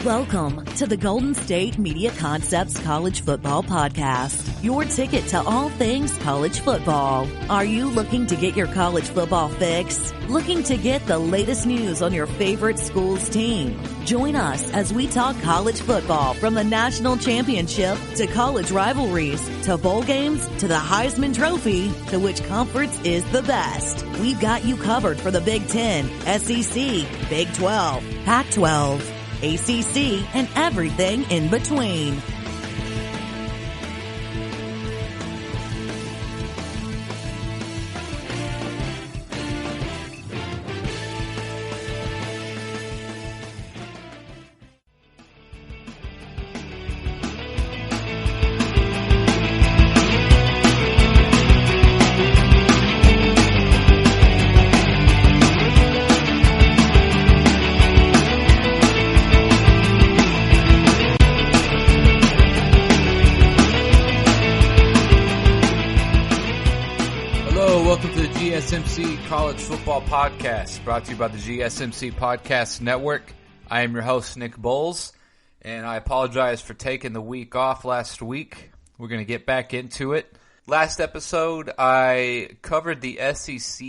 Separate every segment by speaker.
Speaker 1: Welcome to the Golden State Media Concepts College Football Podcast, your ticket to all things college football. Are you looking to get your college football fix? Looking to get the latest news on your favorite school's team? Join us as we talk college football from the national championship to college rivalries to bowl games to the Heisman Trophy to which conference is the best. We've got you covered for the Big Ten, SEC, Big 12, Pac-12, ACC, and everything in between.
Speaker 2: GSMC College Football Podcast, brought to you by the GSMC Podcast Network. I am your host, Nick Bowles, and I apologize for taking the week off last week. We're going to get back into it. Last episode, I covered the SEC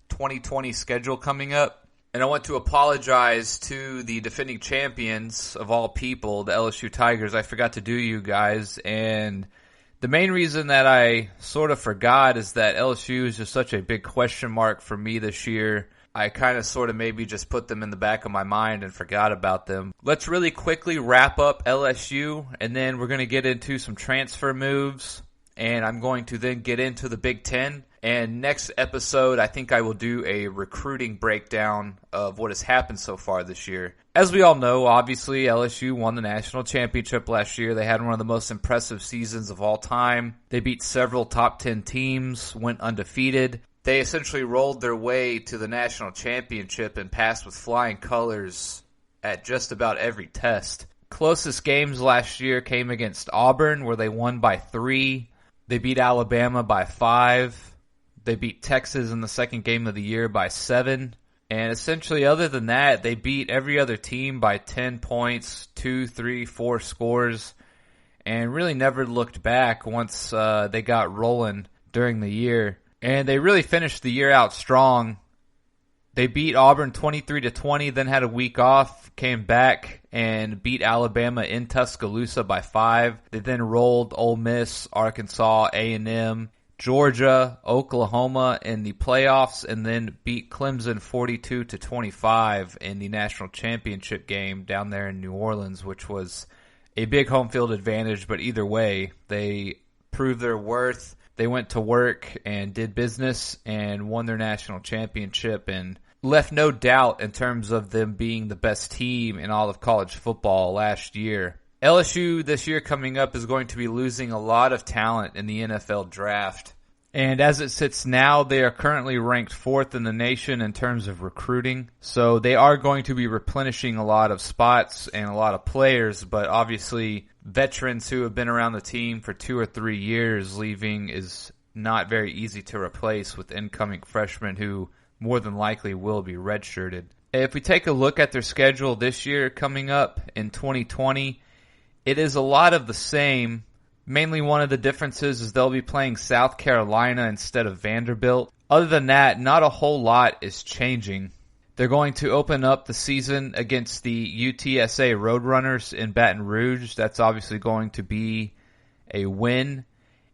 Speaker 2: 2020 schedule coming up, and I want to apologize to the defending champions of all people, the LSU Tigers. I forgot to do you guys, and the main reason that I sort of forgot is that LSU is just such a big question mark for me this year. I kind of sort of maybe just put them in the back of my mind and forgot about them. Let's really quickly wrap up LSU, and then we're going to get into some transfer moves, and I'm going to then get into the Big Ten. And next episode, I think I will do a recruiting breakdown of what has happened so far this year. As we all know, obviously, LSU won the national championship last year. They had one of the most impressive seasons of all time. They beat several top 10 teams, went undefeated. They essentially rolled their way to the national championship and passed with flying colors at just about every test. Closest games last year came against Auburn, where they won by 3. They beat Alabama by 5. They beat Texas in the second game of the year by 7. And essentially, other than that, they beat every other team by 10 points, 2, 3, 4 scores, and really never looked back once they got rolling during the year. And they really finished the year out strong. They beat Auburn 23-20, then had a week off, came back and beat Alabama in Tuscaloosa by 5. They then rolled Ole Miss, Arkansas, A&M, Georgia, Oklahoma in the playoffs, and then beat Clemson 42-25 in the national championship game down there in New Orleans, which was a big home field advantage. But either way, they proved their worth. They went to work and did business and won their national championship and left no doubt in terms of them being the best team in all of college football last year. LSU this year coming up is going to be losing a lot of talent in the NFL draft. And as it sits now, they are currently ranked 4th in the nation in terms of recruiting. So they are going to be replenishing a lot of spots and a lot of players, but obviously veterans who have been around the team for 2 or 3 years leaving is not very easy to replace with incoming freshmen who more than likely will be redshirted. If we take a look at their schedule this year coming up in 2020, it is a lot of the same. Mainly one of the differences is they'll be playing South Carolina instead of Vanderbilt. Other than that, not a whole lot is changing. They're going to open up the season against the UTSA Roadrunners in Baton Rouge. That's obviously going to be a win.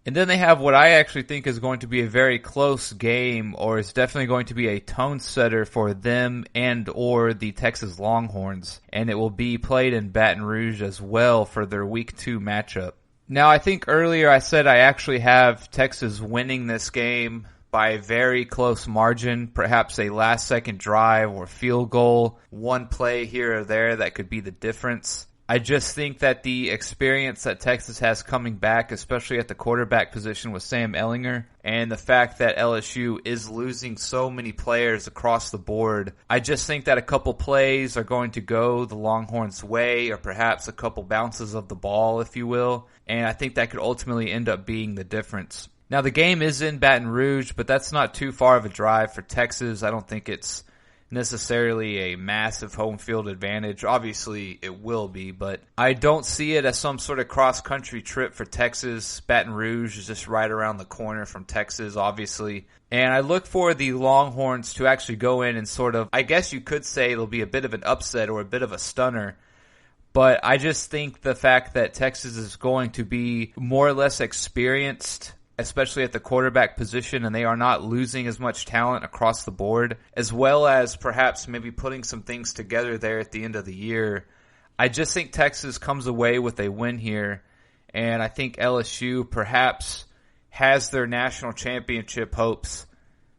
Speaker 2: And then they have what I actually think is going to be a very close game, or is definitely going to be a tone setter for them and or the Texas Longhorns. And it will be played in Baton Rouge as well for their Week 2 matchup. Now, I think earlier I said I actually have Texas winning this game by a very close margin, perhaps a last-second drive or field goal, one play here or there that could be the difference. I just think that the experience that Texas has coming back, especially at the quarterback position with Sam Ehlinger, and the fact that LSU is losing so many players across the board, I just think that a couple plays are going to go the Longhorns' way, or perhaps a couple bounces of the ball, if you will, and I think that could ultimately end up being the difference. Now, the game is in Baton Rouge, but that's not too far of a drive for Texas. I don't think it's necessarily a massive home field advantage. Obviously, it will be, but I don't see it as some sort of cross-country trip for Texas. Baton Rouge is just right around the corner from Texas, obviously. And I look for the Longhorns to actually go in and sort of, I guess you could say it'll be a bit of an upset or a bit of a stunner. But I just think the fact that Texas is going to be more or less experienced, especially at the quarterback position, and they are not losing as much talent across the board, as well as perhaps maybe putting some things together there at the end of the year. I just think Texas comes away with a win here, and I think LSU perhaps has their national championship hopes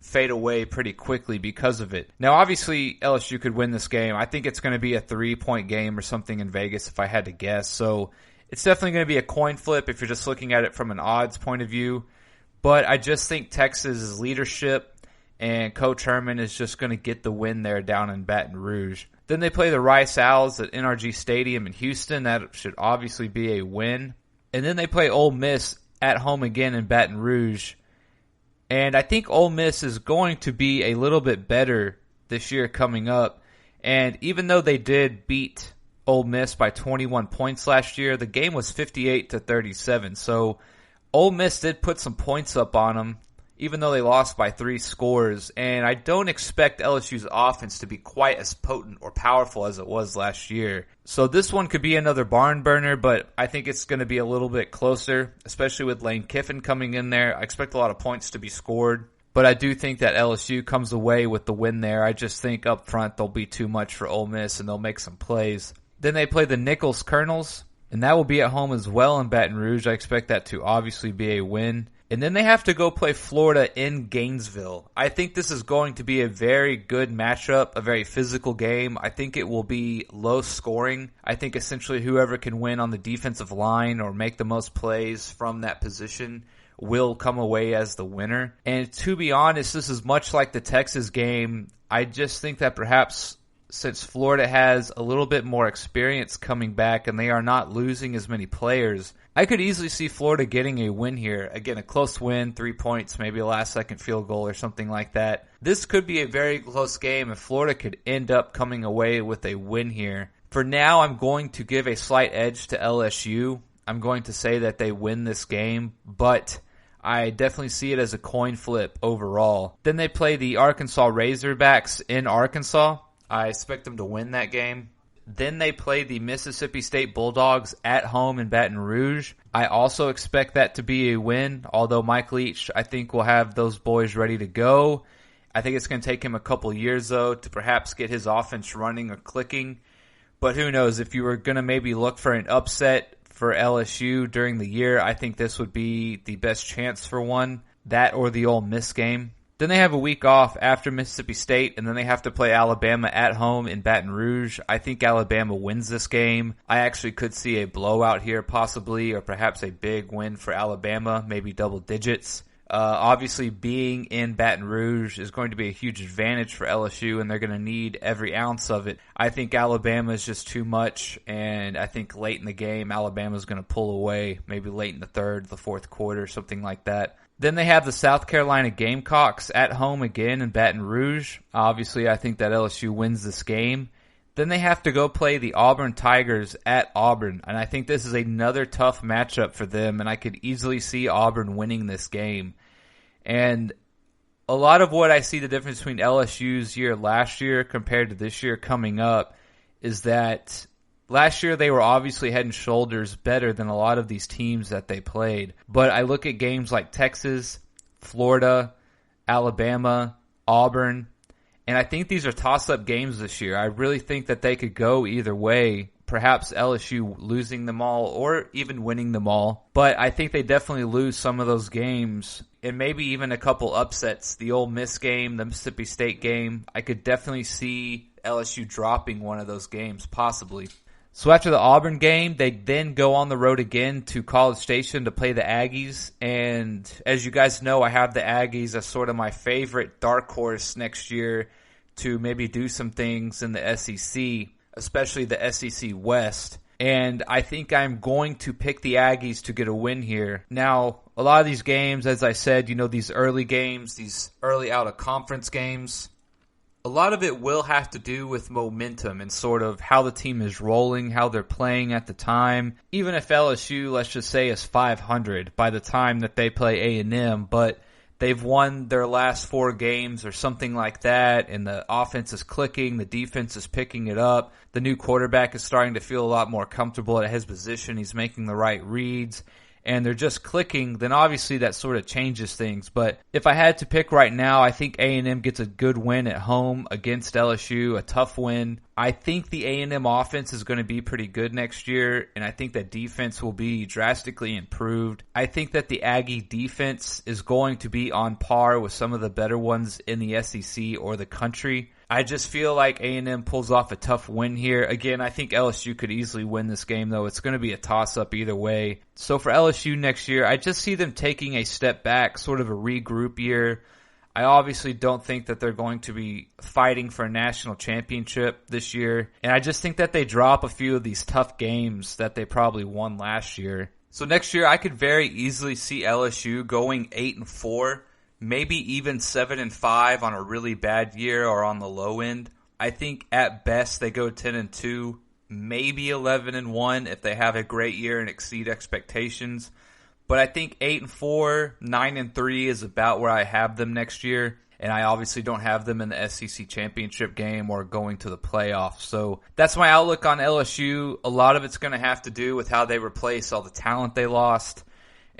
Speaker 2: fade away pretty quickly because of it. Now, obviously, LSU could win this game. I think it's going to be a 3-point game or something in Vegas if I had to guess. So it's definitely going to be a coin flip if you're just looking at it from an odds point of view. But I just think Texas' leadership and Coach Herman is just going to get the win there down in Baton Rouge. Then they play the Rice Owls at NRG Stadium in Houston. That should obviously be a win. And then they play Ole Miss at home again in Baton Rouge. And I think Ole Miss is going to be a little bit better this year coming up. And even though they did beat Ole Miss by 21 points last year, the game was 58-37. So Ole Miss did put some points up on them, even though they lost by 3 scores. And I don't expect LSU's offense to be quite as potent or powerful as it was last year. So this one could be another barn burner, but I think it's going to be a little bit closer, especially with Lane Kiffin coming in there. I expect a lot of points to be scored, but I do think that LSU comes away with the win there. I just think up front there'll be too much for Ole Miss and they'll make some plays. Then they play the Nichols Colonels, and that will be at home as well in Baton Rouge. I expect that to obviously be a win. And then they have to go play Florida in Gainesville. I think this is going to be a very good matchup, a very physical game. I think it will be low scoring. I think essentially whoever can win on the defensive line or make the most plays from that position will come away as the winner. And to be honest, this is much like the Texas game. I just think that perhaps since Florida has a little bit more experience coming back and they are not losing as many players, I could easily see Florida getting a win here. Again, a close win, 3 points, maybe a last-second field goal or something like that. This could be a very close game, and Florida could end up coming away with a win here. For now, I'm going to give a slight edge to LSU. I'm going to say that they win this game, but I definitely see it as a coin flip overall. Then they play the Arkansas Razorbacks in Arkansas. I expect them to win that game. Then they play the Mississippi State Bulldogs at home in Baton Rouge. I also expect that to be a win, although Mike Leach, I think, will have those boys ready to go. I think it's going to take him a couple years, though, to perhaps get his offense running or clicking. But who knows, if you were going to maybe look for an upset for LSU during the year, I think this would be the best chance for one, that or the Ole Miss game. Then they have a week off after Mississippi State, and then they have to play Alabama at home in Baton Rouge. I think Alabama wins this game. I actually could see a blowout here possibly, or perhaps a big win for Alabama, maybe double digits. Obviously, being in Baton Rouge is going to be a huge advantage for LSU, and they're going to need every ounce of it. I think Alabama is just too much, and I think late in the game, Alabama is going to pull away, maybe late in the third, the fourth quarter, something like that. Then they have the South Carolina Gamecocks at home again in Baton Rouge. Obviously, I think that LSU wins this game. Then they have to go play the Auburn Tigers at Auburn, and I think this is another tough matchup for them, and I could easily see Auburn winning this game. And a lot of what I see the difference between LSU's year last year compared to this year coming up is that last year they were obviously head and shoulders better than a lot of these teams that they played. But I look at games like Texas, Florida, Alabama, Auburn, and I think these are toss-up games this year. I really think that they could go either way, perhaps LSU losing them all or even winning them all. But I think they definitely lose some of those games and maybe even a couple upsets. The Ole Miss game, the Mississippi State game, I could definitely see LSU dropping one of those games possibly. So after the Auburn game, they then go on the road again to College Station to play the Aggies. And as you guys know, I have the Aggies as sort of my favorite dark horse next year to maybe do some things in the SEC, especially the SEC West. And I think I'm going to pick the Aggies to get a win here. Now, a lot of these games, as I said, these early games, these early out-of-conference games, A lot of it will have to do with momentum and sort of how the team is rolling, how they're playing at the time. Even if LSU, let's just say, is 500 by the time that they play A&M, but they've won their last 4 games or something like that, and the offense is clicking, the defense is picking it up, the new quarterback is starting to feel a lot more comfortable at his position, he's making the right reads, and they're just clicking, then obviously that sort of changes things. But if I had to pick right now, I think A&M gets a good win at home against LSU, a tough win. I think the A&M offense is going to be pretty good next year, and I think that defense will be drastically improved. I think that the Aggie defense is going to be on par with some of the better ones in the SEC or the country. I just feel like A&M pulls off a tough win here. Again, I think LSU could easily win this game, though. It's going to be a toss-up either way. So for LSU next year, I just see them taking a step back, sort of a regroup year. I obviously don't think that they're going to be fighting for a national championship this year. And I just think that they drop a few of these tough games that they probably won last year. So next year, I could very easily see LSU going 8-4. Maybe even 7-5 on a really bad year or on the low end. I think at best they go 10-2, maybe 11-1 if they have a great year and exceed expectations. But I think 8-4, 9-3 is about where I have them next year. And I obviously don't have them in the SEC championship game or going to the playoffs. So that's my outlook on LSU. A lot of it's going to have to do with how they replace all the talent they lost.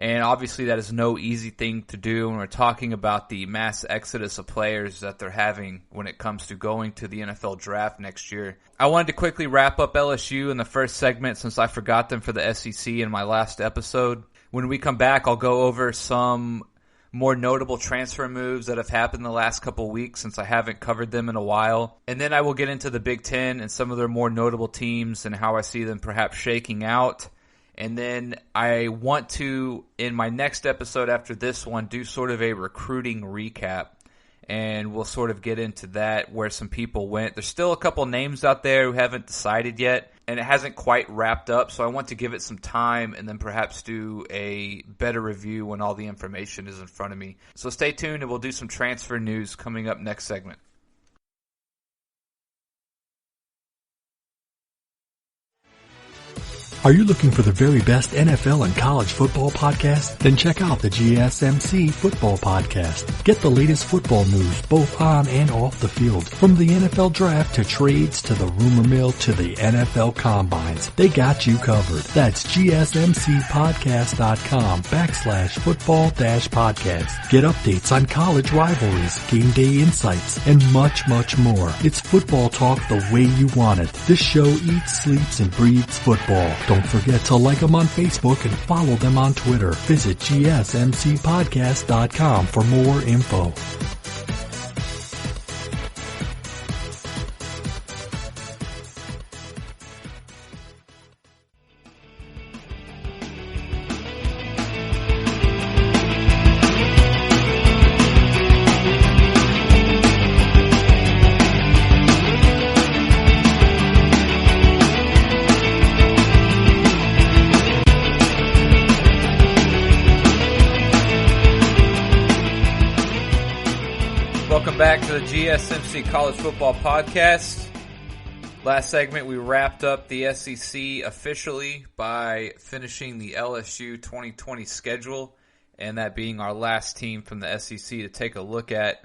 Speaker 2: And obviously that is no easy thing to do when we're talking about the mass exodus of players that they're having when it comes to going to the NFL draft next year. I wanted to quickly wrap up LSU in the first segment since I forgot them for the SEC in my last episode. When we come back, I'll go over some more notable transfer moves that have happened the last couple weeks since I haven't covered them in a while. And then I will get into the Big Ten and some of their more notable teams and how I see them perhaps shaking out. And then I want to, in my next episode after this one, do sort of a recruiting recap. And we'll sort of get into that, where some people went. There's still a couple names out there who haven't decided yet, and it hasn't quite wrapped up. So I want to give it some time and then perhaps do a better review when all the information is in front of me. So stay tuned, and we'll do some transfer news coming up next segment.
Speaker 3: Are you looking for the very best NFL and college football podcast? Then check out the GSMC Football Podcast. Get the latest football news both on and off the field. From the NFL Draft to trades to the rumor mill to the NFL Combines. They got you covered. That's GSMCpodcast.com/football-podcast. Get updates on college rivalries, game day insights, and much, much more. It's football talk the way you want it. This show eats, sleeps, and breathes football. Don't forget to like them on Facebook and follow them on Twitter. Visit GSMCpodcast.com for more info.
Speaker 2: Welcome back to the GSMC College Football Podcast. Last segment, we wrapped up the SEC officially by finishing the LSU 2020 schedule, and that being our last team from the SEC to take a look at.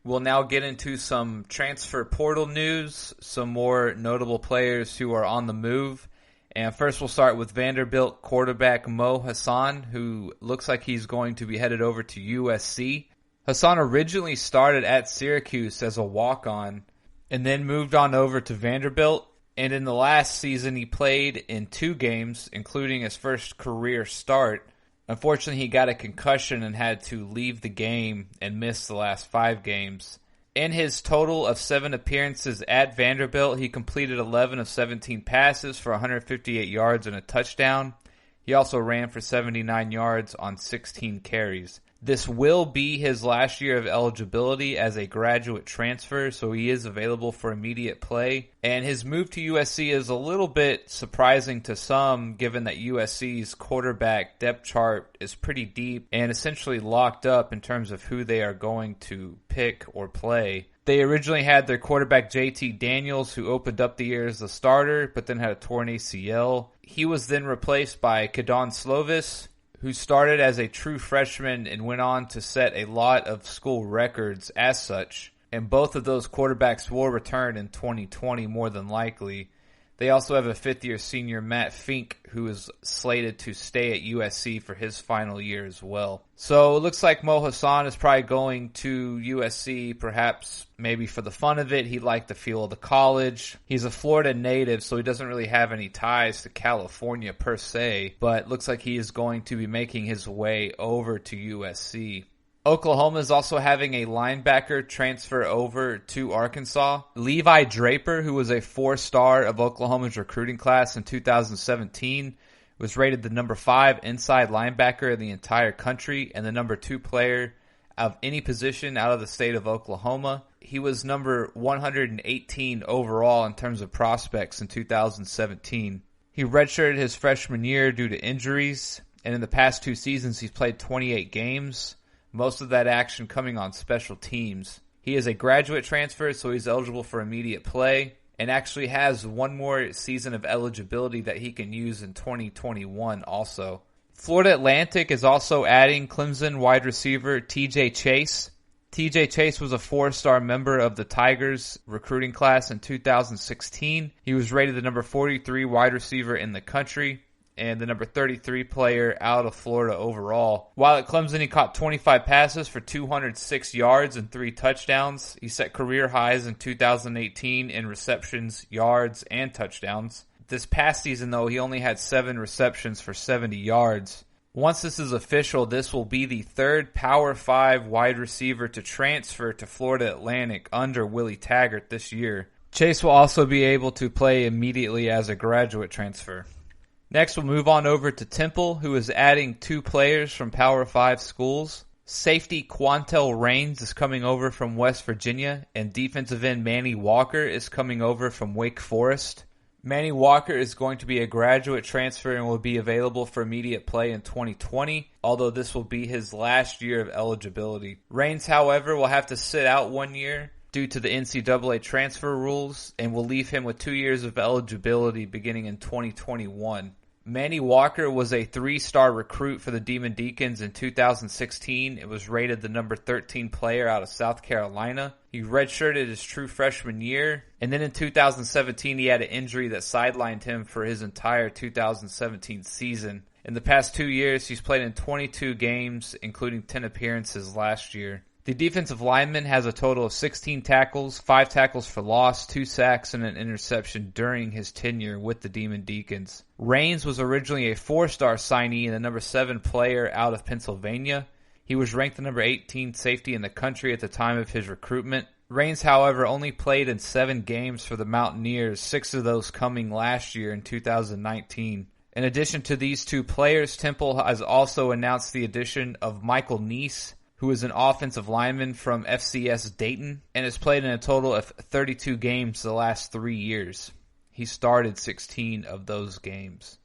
Speaker 2: We'll now get into some transfer portal news, some more notable players who are on the move. And first we'll start with Vanderbilt quarterback Mo Hassan, who looks like he's going to be headed over to USC. Hassan originally started at Syracuse as a walk-on and then moved on over to Vanderbilt. And in the last season, he played in 2 games, including his first career start. Unfortunately, he got a concussion and had to leave the game and miss the last 5 games. In his total of 7 appearances at Vanderbilt, he completed 11 of 17 passes for 158 yards and a touchdown. He also ran for 79 yards on 16 carries. This will be his last year of eligibility as a graduate transfer, so he is available for immediate play. And his move to USC is a little bit surprising to some, given that USC's quarterback depth chart is pretty deep and essentially locked up in terms of who they are going to pick or play. They originally had their quarterback JT Daniels, who opened up the year as the starter, but then had a torn ACL. He was then replaced by Kadon Slovis, who started as a true freshman and went on to set a lot of school records as such. And both of those quarterbacks will return in 2020 more than likely. They also have a fifth-year senior, Matt Fink, who is slated to stay at USC for his final year as well. So it looks like Mo Hassan is probably going to USC, perhaps maybe for the fun of it. He liked the feel of the college. He's a Florida native, so he doesn't really have any ties to California per se, but it looks like he is going to be making his way over to USC. Oklahoma is also having a linebacker transfer over to Arkansas. Levi Draper, who was a 4-star of Oklahoma's recruiting class in 2017, was rated the number 5 inside linebacker in the entire country and the number 2 player of any position out of the state of Oklahoma. He was number 118 overall in terms of prospects in 2017. He redshirted his freshman year due to injuries, and in the past 2 seasons he's played 28 games. Most of that action coming on special teams. He is a graduate transfer, so he's eligible for immediate play and actually has one more season of eligibility that he can use in 2021 also. Florida Atlantic is also adding Clemson wide receiver TJ Chase. TJ Chase was a 4-star member of the Tigers recruiting class in 2016. He was rated the number 43 wide receiver in the country and the number 33 player out of Florida overall. While at Clemson, he caught 25 passes for 206 yards and 3 touchdowns. He set career highs in 2018 in receptions, yards, and touchdowns. This past season, though, he only had 7 receptions for 70 yards. Once this is official, this will be the 3rd Power 5 wide receiver to transfer to Florida Atlantic under Willie Taggart this year. Chase will also be able to play immediately as a graduate transfer. Next, we'll move on over to Temple, who is adding 2 players from Power 5 schools. Safety Quantel Raines is coming over from West Virginia, and defensive end Manny Walker is coming over from Wake Forest. Manny Walker is going to be a graduate transfer and will be available for immediate play in 2020, although this will be his last year of eligibility. Raines, however, will have to sit out 1 year due to the NCAA transfer rules and will leave him with 2 years of eligibility beginning in 2021. Manny Walker was a 3-star recruit for the Demon Deacons in 2016. It was rated the number 13 player out of South Carolina. He redshirted his true freshman year, and then in 2017 he had an injury that sidelined him for his entire 2017 season. In the past 2 years, he's played in 22 games, including 10 appearances last year. The defensive lineman has a total of 16 tackles, 5 tackles for loss, 2 sacks, and an interception during his tenure with the Demon Deacons. Raines was originally a 4-star signee and the number 7 player out of Pennsylvania. He was ranked the number 18 safety in the country at the time of his recruitment. Raines, however, only played in 7 games for the Mountaineers, 6 of those coming last year in 2019. In addition to these 2 players, Temple has also announced the addition of Michael Neese, who is an offensive lineman from FCS Dayton and has played in a total of 32 games the last 3 years. He started 16 of those games.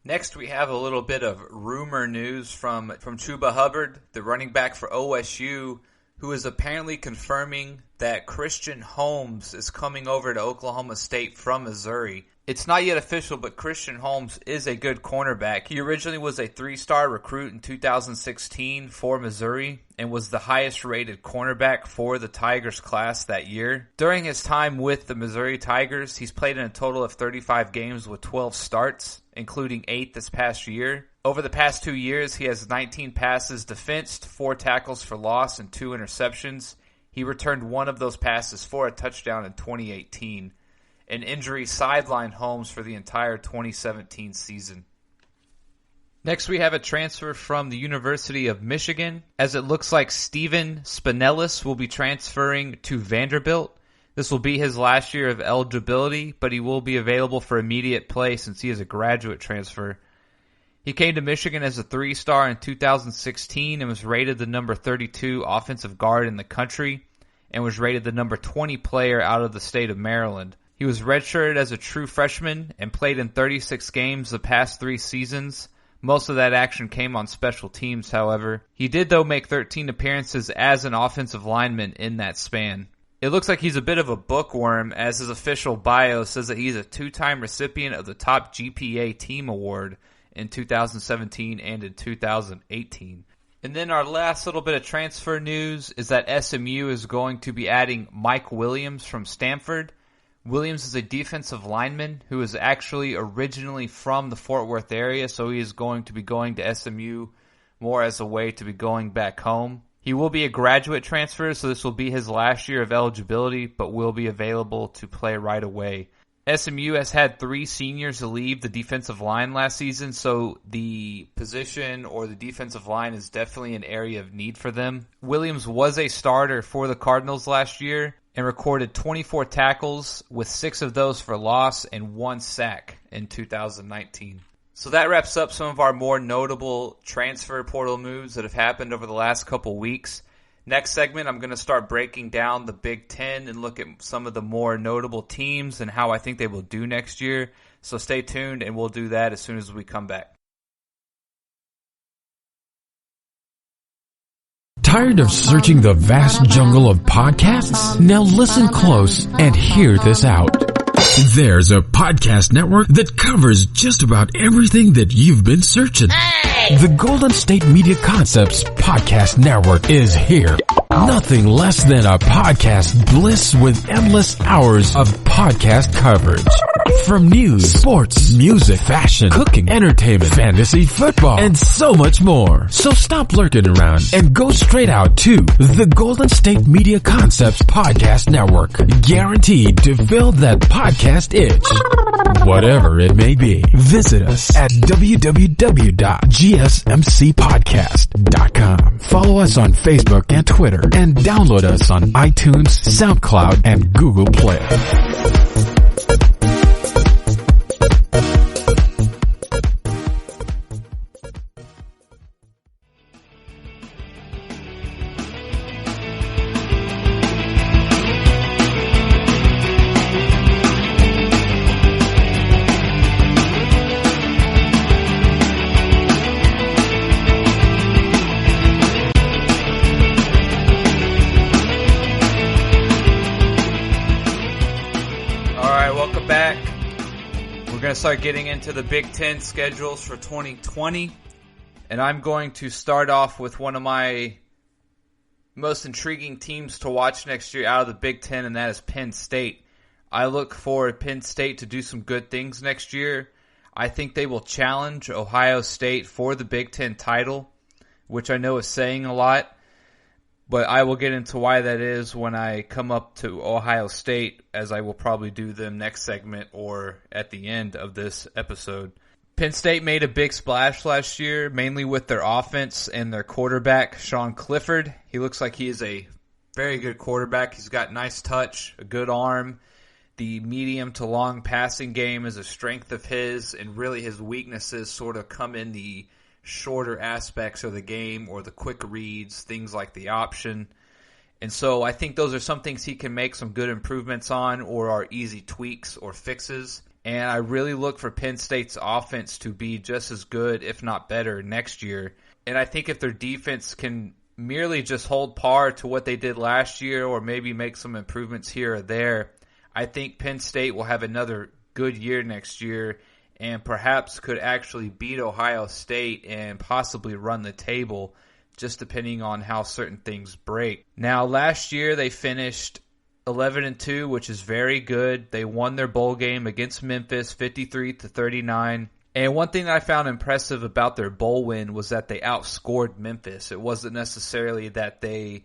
Speaker 2: Next, we have a little bit of rumor news from Chuba Hubbard, the running back for OSU, who is apparently confirming that Christian Holmes is coming over to Oklahoma State from Missouri. It's not yet official, but Christian Holmes is a good cornerback. He originally was a 3-star recruit in 2016 for Missouri and was the highest rated cornerback for the Tigers class that year. During his time with the Missouri Tigers, he's played in a total of 35 games with 12 starts, including 8 this past year. Over the past 2 years, he has 19 passes defensed, 4 tackles for loss, and 2 interceptions. He returned 1 of those passes for a touchdown in 2018. An injury sidelined Holmes for the entire 2017 season. Next, we have a transfer from the University of Michigan, as it looks like Steven Spinellis will be transferring to Vanderbilt. This will be his last year of eligibility, but he will be available for immediate play since he is a graduate transfer. He came to Michigan as a 3-star in 2016 and was rated the number 32 offensive guard in the country and was rated the number 20 player out of the state of Maryland. He was redshirted as a true freshman and played in 36 games the past 3 seasons. Most of that action came on special teams, however. He did, though, make 13 appearances as an offensive lineman in that span. It looks like he's a bit of a bookworm, as his official bio says that he's a 2-time recipient of the top GPA team award in 2017 and in 2018. And then our last little bit of transfer news is that SMU is going to be adding Mike Williams from Stanford. Williams is a defensive lineman who is actually originally from the Fort Worth area, so he is going to be going to SMU more as a way to be going back home. He will be a graduate transfer, so this will be his last year of eligibility, but will be available to play right away. SMU has had 3 seniors leave the defensive line last season, so the position or the defensive line is definitely an area of need for them. Williams was a starter for the Cardinals last year and recorded 24 tackles, with 6 of those for loss and 1 sack in 2019. So that wraps up some of our more notable transfer portal moves that have happened over the last couple weeks. Next segment, I'm going to start breaking down the Big Ten and look at some of the more notable teams and how I think they will do next year. So stay tuned, and we'll do that as soon as we come back.
Speaker 4: Tired of searching the vast jungle of podcasts? Now listen close and hear this out. There's a podcast network that covers just about everything that you've been searching. Hey! The Golden State Media Concepts Podcast Network is here. Nothing less than a podcast bliss with endless hours of podcast coverage. From news, sports, music, fashion, cooking, entertainment, fantasy, football, and so much more. So stop lurking around and go straight out to the Golden State Media Concepts Podcast Network. Guaranteed to fill that podcast itch. Whatever it may be. Visit us at www.gsmcpodcast.com. Follow us on Facebook and Twitter, and download us on iTunes, SoundCloud, and Google Play.
Speaker 2: Start getting into the Big Ten schedules for 2020, and I'm going to start off with one of my most intriguing teams to watch next year out of the Big Ten, and that is Penn State. I look for Penn State to do some good things next year. I think they will challenge Ohio State for the Big Ten title, which I know is saying a lot, but I will get into why that is when I come up to Ohio State, as I will probably do them next segment or at the end of this episode. Penn State made a big splash last year, mainly with their offense and their quarterback, Sean Clifford. He looks like he is a very good quarterback. He's got nice touch, a good arm. The medium to long passing game is a strength of his, and really his weaknesses sort of come in the shorter aspects of the game or the quick reads, things like the option. And so I think those are some things he can make some good improvements on, or are easy tweaks or fixes. And I really look for Penn State's offense to be just as good, if not better, next year. And I think if their defense can merely just hold par to what they did last year, or maybe make some improvements here or there, I think Penn State will have another good year next year, and perhaps could actually beat Ohio State and possibly run the table, just depending on how certain things break. Now, last year they finished 11-2, which is very good. They won their bowl game against Memphis 53-39. And one thing that I found impressive about their bowl win was that they outscored Memphis. It wasn't necessarily that they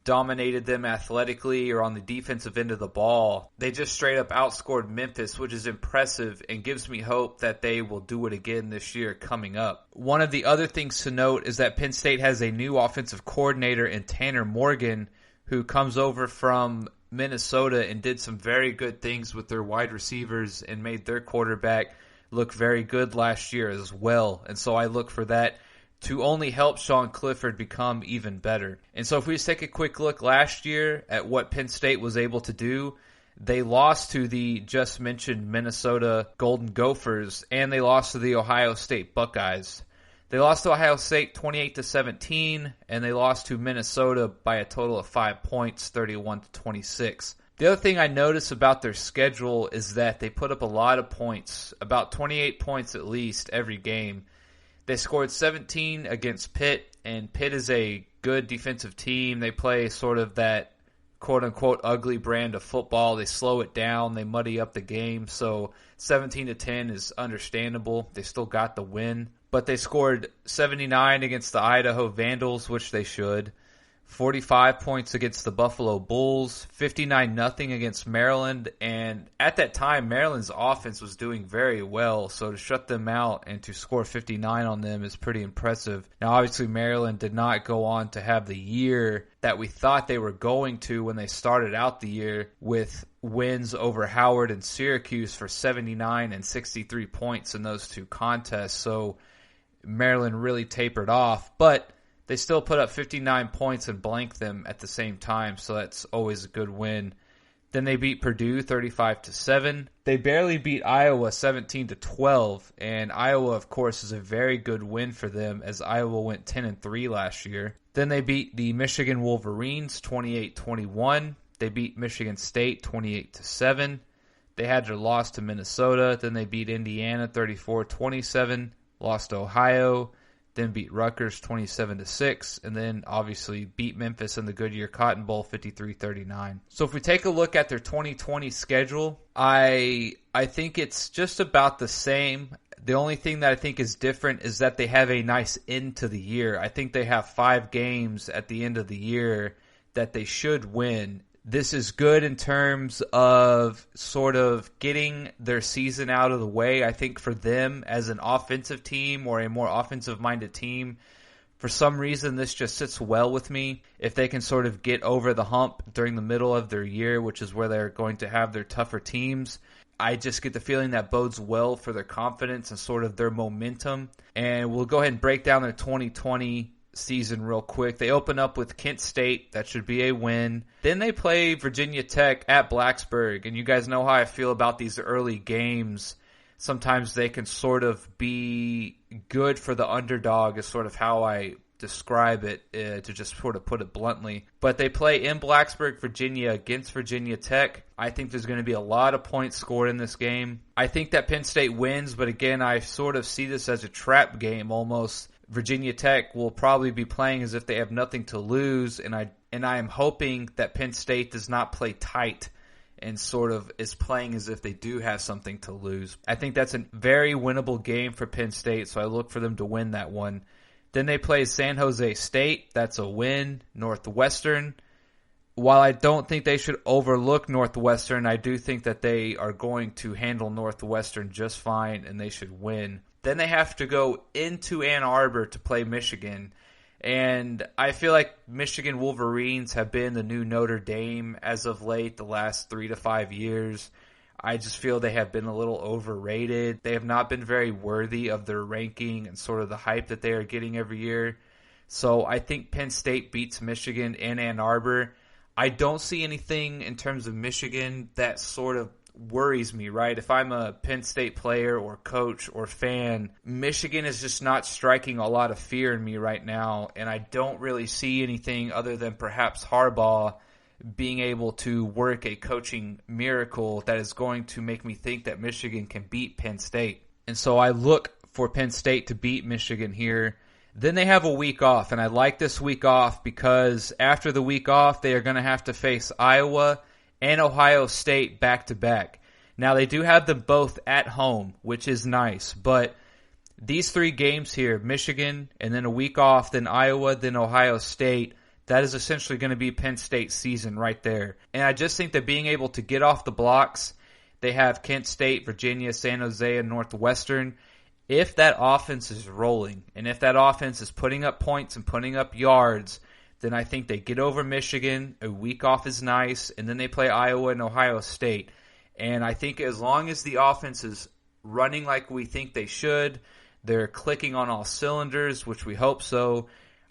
Speaker 2: dominated them athletically or on the defensive end of the ball. They just straight up outscored Memphis, which is impressive and gives me hope that they will do it again this year coming up. One of the other things to note is that Penn State has a new offensive coordinator in Tanner Morgan, who comes over from Minnesota and did some very good things with their wide receivers and made their quarterback look very good last year as well. And so I look for that to only help Sean Clifford become even better. And so if we just take a quick look last year at what Penn State was able to do, they lost to the just mentioned Minnesota Golden Gophers, and they lost to the Ohio State Buckeyes. They lost to Ohio State 28-17, and they lost to Minnesota by a total of 5 points, 31-26. The other thing I notice about their schedule is that they put up a lot of points, about 28 points at least every game. They scored 17 against Pitt, and Pitt is a good defensive team. They play sort of that quote-unquote ugly brand of football. They slow it down. They muddy up the game. So 17-10 is understandable. They still got the win. But they scored 79 against the Idaho Vandals, which they should. 45 points against the Buffalo Bulls, 59-0 against Maryland, and at that time, Maryland's offense was doing very well, so to shut them out and to score 59 on them is pretty impressive. Now, obviously, Maryland did not go on to have the year that we thought they were going to when they started out the year with wins over Howard and Syracuse for 79 and 63 points in those two contests, so Maryland really tapered off, but they still put up 59 points and blanked them at the same time, so that's always a good win. Then they beat Purdue 35-7. They barely beat Iowa 17-12, and Iowa, of course, is a very good win for them as Iowa went 10-3 last year. Then they beat the Michigan Wolverines 28-21. They beat Michigan State 28-7. They had their loss to Minnesota. Then they beat Indiana 34-27, lost to Ohio. Then beat Rutgers 27-6, and then obviously beat Memphis in the Goodyear Cotton Bowl 53-39. So if we take a look at their 2020 schedule, I think it's just about the same. The only thing that I think is different is that they have a nice end to the year. I think they have 5 games at the end of the year that they should win. This is good in terms of sort of getting their season out of the way. I think for them as an offensive team or a more offensive-minded team, for some reason this just sits well with me. If they can sort of get over the hump during the middle of their year, which is where they're going to have their tougher teams, I just get the feeling that bodes well for their confidence and sort of their momentum. And we'll go ahead and break down their 2020 season real quick. They open up with Kent State. That should be a win. Then they play Virginia Tech at Blacksburg. And you guys know how I feel about these early games. Sometimes they can sort of be good for the underdog is sort of how I describe it, to just sort of put it bluntly. But they play in Blacksburg, Virginia against Virginia Tech. I think there's going to be a lot of points scored in this game. I think that Penn State wins, but again, I sort of see this as a trap game almost. Virginia Tech will probably be playing as if they have nothing to lose, and I am hoping that Penn State does not play tight and sort of is playing as if they do have something to lose. I think that's a very winnable game for Penn State, so I look for them to win that one. Then they play San Jose State. That's a win. Northwestern. While I don't think they should overlook Northwestern, I do think that they are going to handle Northwestern just fine, and they should win. Then they have to go into Ann Arbor to play Michigan. And I feel like Michigan Wolverines have been the new Notre Dame as of late, the last 3 to 5 years. I just feel they have been a little overrated. They have not been very worthy of their ranking and sort of the hype that they are getting every year. So I think Penn State beats Michigan in Ann Arbor. I don't see anything in terms of Michigan that sort of worries me, right? If I'm a Penn State player or coach or fan, Michigan is just not striking a lot of fear in me right now, and I don't really see anything other than perhaps Harbaugh being able to work a coaching miracle that is going to make me think that Michigan can beat Penn State. And so I look for Penn State to beat Michigan here. Then they have a week off, and I like this week off because after the week off, they are going to have to face Iowa and Ohio State back-to-back. Now, they do have them both at home, which is nice, but these 3 games here, Michigan, and then a week off, then Iowa, then Ohio State, that is essentially going to be Penn State's season right there. And I just think that being able to get off the blocks, they have Kent State, Virginia, San Jose, and Northwestern. If that offense is rolling, and if that offense is putting up points and putting up yards, then I think they get over Michigan. A week off is nice, and then they play Iowa and Ohio State. And I think as long as the offense is running like we think they should, they're clicking on all cylinders, which we hope so,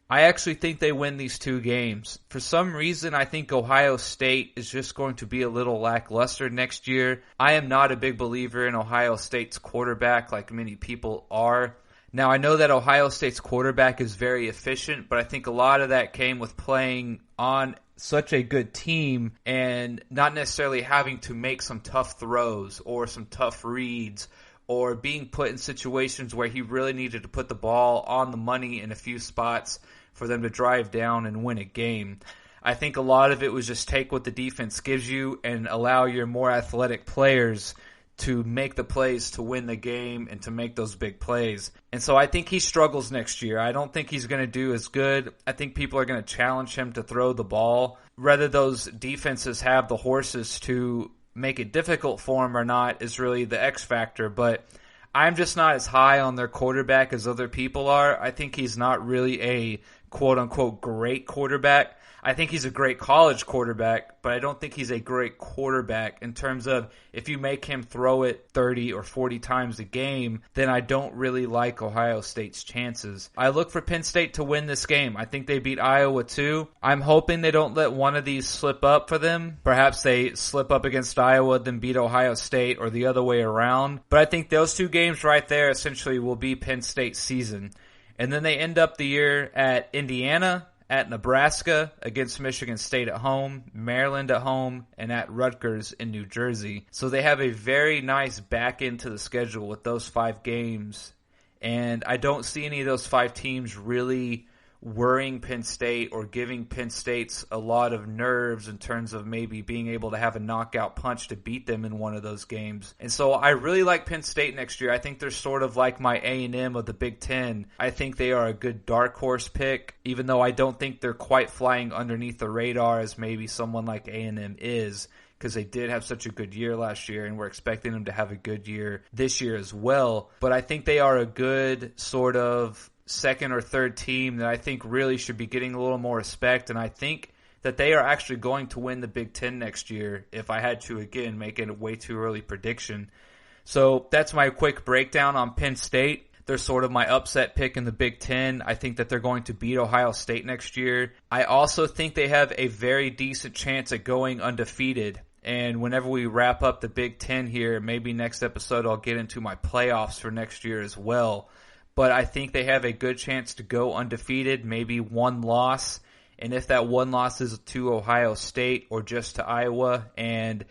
Speaker 2: I actually think they win these 2 games. For some reason, I think Ohio State is just going to be a little lackluster next year. I am not a big believer in Ohio State's quarterback like many people are. Now, I know that Ohio State's quarterback is very efficient, but I think a lot of that came with playing on such a good team and not necessarily having to make some tough throws or some tough reads or being put in situations where he really needed to put the ball on the money in a few spots for them to drive down and win a game. I think a lot of it was just take what the defense gives you and allow your more athletic players to make the plays to win the game and to make those big plays. And so I think he struggles next year. I don't think he's going to do as good. I think people are going to challenge him to throw the ball. Whether those defenses have the horses to make it difficult for him or not is really the X factor. But I'm just not as high on their quarterback as other people are. I think he's not really a quote-unquote great quarterback. I think he's a great college quarterback, but I don't think he's a great quarterback in terms of if you make him throw it 30 or 40 times a game, then I don't really like Ohio State's chances. I look for Penn State to win this game. I think they beat Iowa too. I'm hoping they don't let one of these slip up for them. Perhaps they slip up against Iowa, then beat Ohio State, or the other way around. But I think those two games right there essentially will be Penn State's season. And then they end up the year at Indiana, at Nebraska, against Michigan State at home, Maryland at home, and at Rutgers in New Jersey. So they have a very nice back end to the schedule with those 5 games. And I don't see any of those 5 teams really worrying Penn State or giving Penn State's a lot of nerves in terms of maybe being able to have a knockout punch to beat them in one of those games. And so I really like Penn State next year. I think they're sort of like my A&M of the Big Ten. I think they are a good dark horse pick, even though I don't think they're quite flying underneath the radar as maybe someone like A&M is, because they did have such a good year last year and we're expecting them to have a good year this year as well. But I think they are a good sort of second or third team that I think really should be getting a little more respect, and I think that they are actually going to win the Big Ten next year if I had to, again, make it a way too early prediction. So that's my quick breakdown on Penn State. They're sort of my upset pick in the Big Ten. I think that they're going to beat Ohio State next year. I also think they have a very decent chance at going undefeated. And whenever we wrap up the Big Ten here, maybe next episode I'll get into my playoffs for next year as well. But I think they have a good chance to go undefeated, maybe one loss. And if that one loss is to Ohio State or just to Iowa, and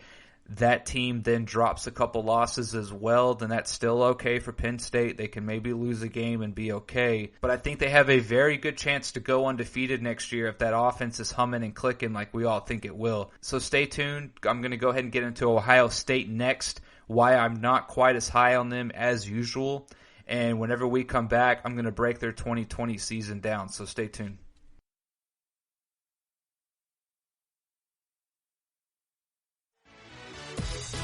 Speaker 2: that team then drops a couple losses as well, then that's still okay for Penn State. They can maybe lose a game and be okay. But I think they have a very good chance to go undefeated next year if that offense is humming and clicking like we all think it will. So stay tuned. I'm going to go ahead and get into Ohio State next, why I'm not quite as high on them as usual. And whenever we come back, I'm going to break their 2020 season down. So stay tuned.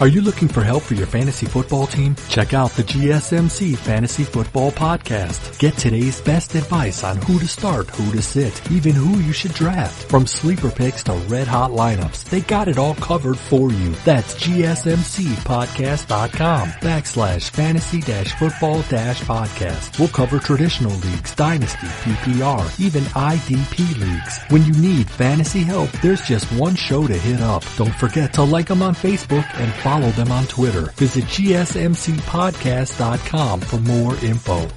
Speaker 3: Are you looking for help for your fantasy football team? Check out the GSMC Fantasy Football Podcast. Get today's best advice on who to start, who to sit, even who you should draft. From sleeper picks to red hot lineups, they got it all covered for you. That's GSMCpodcast.com/fantasy-football-podcast. We'll cover traditional leagues, dynasty, PPR, even IDP leagues. When you need fantasy help, there's just one show to hit up. Don't forget to like them on Facebook and follow them on Twitter. Visit GSMCpodcast.com for more info.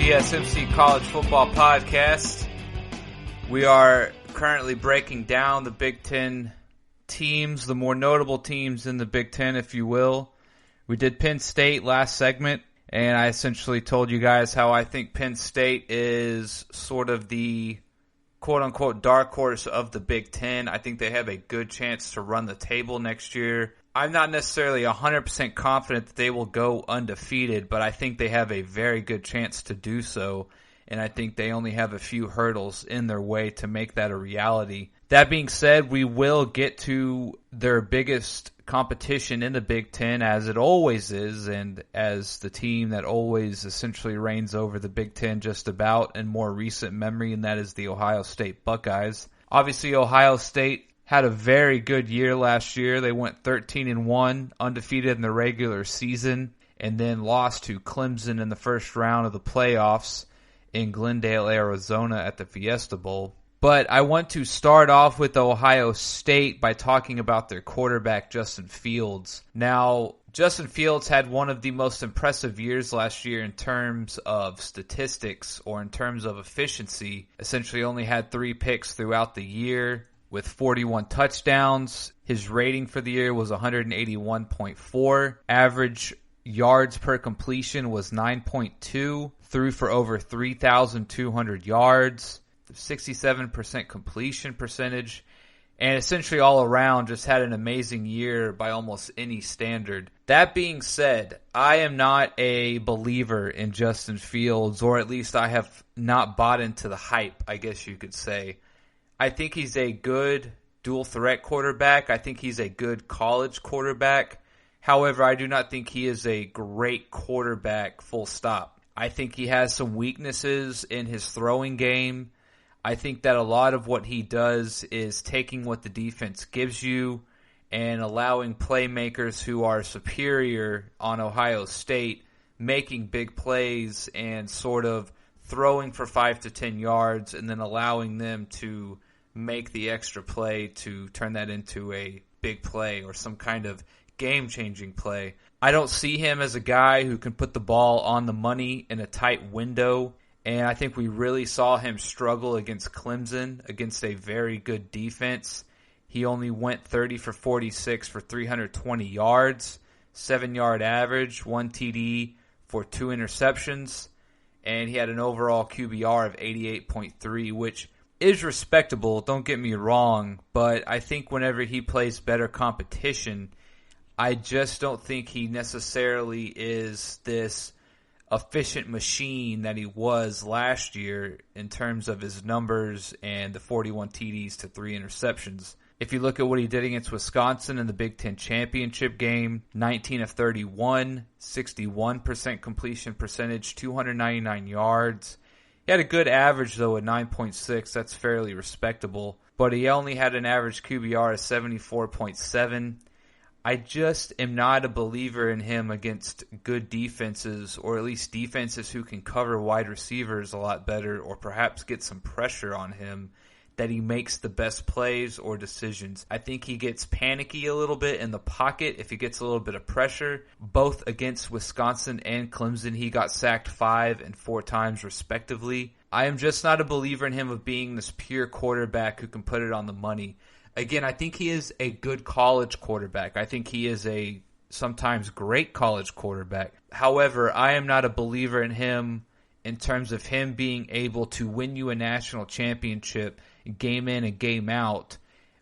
Speaker 2: GSMC College Football Podcast. We are currently breaking down the Big Ten teams, the more notable teams in the Big Ten, if you will. We did Penn State last segment, and I essentially told you guys how I think Penn State is sort of the quote-unquote dark horse of the Big Ten. I think they have a good chance to run the table next year. I'm not necessarily 100% confident that they will go undefeated, but I think they have a very good chance to do so. and I think they only have a few hurdles in their way to make that a reality. That being said, we will get to their biggest competition in the Big Ten, as it always is, and as the team that always essentially reigns over the Big Ten just about in more recent memory, and that is the Ohio State Buckeyes. Obviously, Ohio State had a very good year last year. They went 13-1, undefeated in the regular season, and then lost to Clemson in the first round of the playoffs in Glendale, Arizona at the Fiesta Bowl. But I want to start off with Ohio State by talking about their quarterback, Justin Fields. Now, Justin Fields had one of the most impressive years last year in terms of statistics or in terms of efficiency. Essentially only had 3 picks throughout the year with 41 touchdowns. His rating for the year was 181.4. Average yards per completion was 9.2. Threw for over 3,200 yards. 67% completion percentage, and essentially all around just had an amazing year by almost any standard. That being said, I am not a believer in Justin Fields, or at least I have not bought into the hype, I guess you could say. I think he's a good dual threat quarterback. I think he's a good college quarterback. However, I do not think he is a great quarterback, full stop. I think he has some weaknesses in his throwing game. I think that a lot of what he does is taking what the defense gives you and allowing playmakers who are superior on Ohio State making big plays and sort of throwing for 5 to 10 yards and then allowing them to make the extra play to turn that into a big play or some kind of game-changing play. I don't see him as a guy who can put the ball on the money in a tight window. And I think we really saw him struggle against Clemson, against a very good defense. He only went 30 for 46 for 320 yards, 7-yard average, 1 TD for 2 interceptions, and he had an overall QBR of 88.3, which is respectable, don't get me wrong, but I think whenever he plays better competition, I just don't think he necessarily is this efficient machine that he was last year in terms of his numbers and the 41 TDs to 3 interceptions. If you look at what he did against Wisconsin in the Big Ten championship game, 19 of 31, 61% completion percentage, 299 yards. He had a good average, though, at 9.6. That's fairly respectable. But he only had an average QBR of 74.7. I just am not a believer in him against good defenses, or at least defenses who can cover wide receivers a lot better, or perhaps get some pressure on him, that he makes the best plays or decisions. I think he gets panicky a little bit in the pocket if he gets a little bit of pressure. Both against Wisconsin and Clemson, he got sacked 5 and 4 times respectively. I am just not a believer in him of being this pure quarterback who can put it on the money. Again, I think he is a good college quarterback. I think he is a sometimes great college quarterback. However, I am not a believer in him in terms of him being able to win you a national championship game in and game out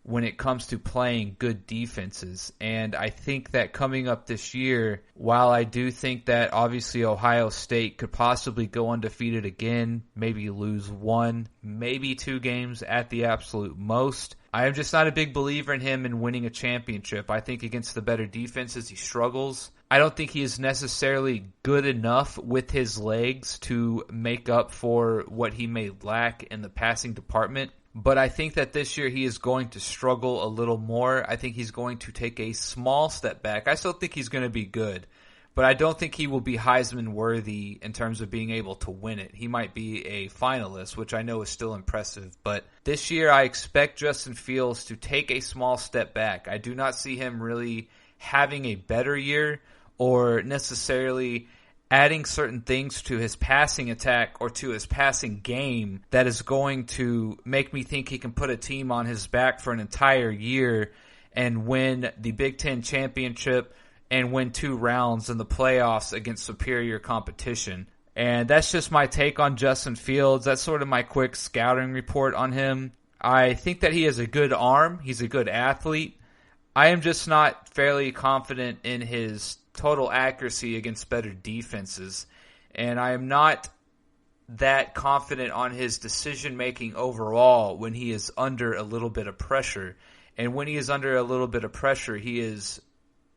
Speaker 2: when it comes to playing good defenses. And I think that coming up this year, while I do think that obviously Ohio State could possibly go undefeated again, maybe lose 1, maybe 2 games at the absolute most, I am just not a big believer in him in winning a championship. I think against the better defenses, he struggles. I don't think he is necessarily good enough with his legs to make up for what he may lack in the passing department. But I think that this year he is going to struggle a little more. I think he's going to take a small step back. I still think he's going to be good, but I don't think he will be Heisman worthy in terms of being able to win it. He might be a finalist, which I know is still impressive. But this year I expect Justin Fields to take a small step back. I do not see him really having a better year or necessarily adding certain things to his passing attack or to his passing game that is going to make me think he can put a team on his back for an entire year and win the Big Ten championship and win 2 rounds in the playoffs against superior competition. And that's just my take on Justin Fields. That's sort of my quick scouting report on him. I think that he has a good arm. He's a good athlete. I am just not fairly confident in his total accuracy against better defenses. And I am not that confident on his decision-making overall when he is under a little bit of pressure. And when he is under a little bit of pressure, he has